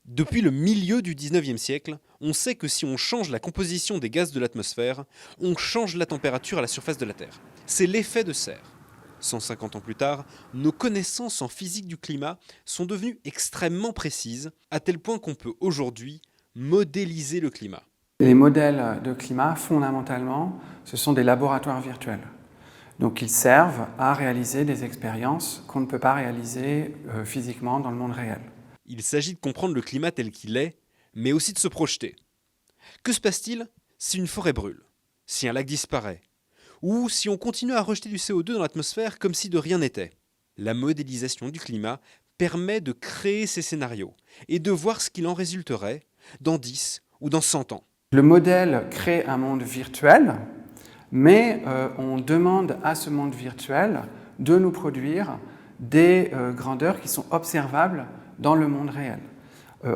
Depuis le milieu du 19e siècle, on sait que si on change la composition des gaz de l'atmosphère, on change la température à la surface de la Terre. C'est l'effet de serre. 150 ans plus tard, nos connaissances en physique du climat sont devenues extrêmement précises, à tel point qu'on peut aujourd'hui modéliser le climat. Les modèles de climat, fondamentalement, ce sont des laboratoires virtuels. Donc ils servent à réaliser des expériences qu'on ne peut pas réaliser physiquement dans le monde réel. Il s'agit de comprendre le climat tel qu'il est, mais aussi de se projeter. Que se passe-t-il si une forêt brûle, si un lac disparaît, ou si on continue à rejeter du CO2 dans l'atmosphère comme si de rien n'était? La modélisation du climat permet de créer ces scénarios et de voir ce qu'il en résulterait dans 10 ou dans 100 ans. Le modèle crée un monde virtuel, mais on demande à ce monde virtuel de nous produire des grandeurs qui sont observables dans le monde réel.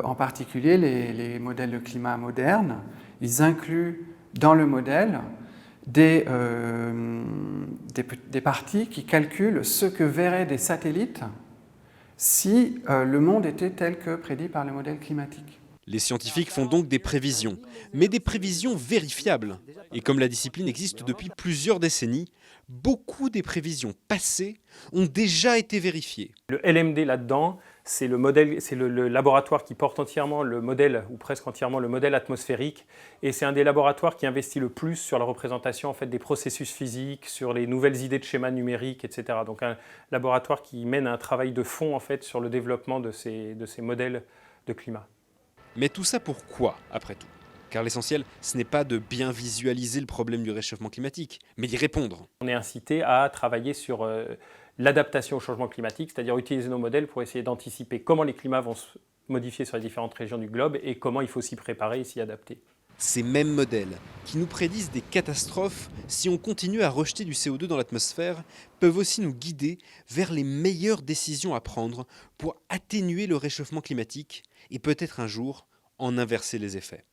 En particulier, les modèles de climat modernes, ils incluent dans le modèle des parties qui calculent ce que verraient des satellites si le monde était tel que prédit par le modèle climatique. Les scientifiques font donc des prévisions, mais des prévisions vérifiables. Et comme la discipline existe depuis plusieurs décennies, beaucoup des prévisions passées ont déjà été vérifiées. Le LMD là-dedans, c'est le laboratoire qui porte entièrement le modèle, ou presque entièrement le modèle atmosphérique, et c'est un des laboratoires qui investit le plus sur la représentation en fait, des processus physiques, sur les nouvelles idées de schémas numériques, etc. Donc un laboratoire qui mène un travail de fond en fait, sur le développement de ces modèles de climat. Mais tout ça pourquoi, après tout? Car l'essentiel, ce n'est pas de bien visualiser le problème du réchauffement climatique, mais d'y répondre. On est incité à travailler sur l'adaptation au changement climatique, c'est-à-dire utiliser nos modèles pour essayer d'anticiper comment les climats vont se modifier sur les différentes régions du globe et comment il faut s'y préparer et s'y adapter. Ces mêmes modèles, qui nous prédisent des catastrophes si on continue à rejeter du CO2 dans l'atmosphère, peuvent aussi nous guider vers les meilleures décisions à prendre pour atténuer le réchauffement climatique et peut-être un jour en inverser les effets.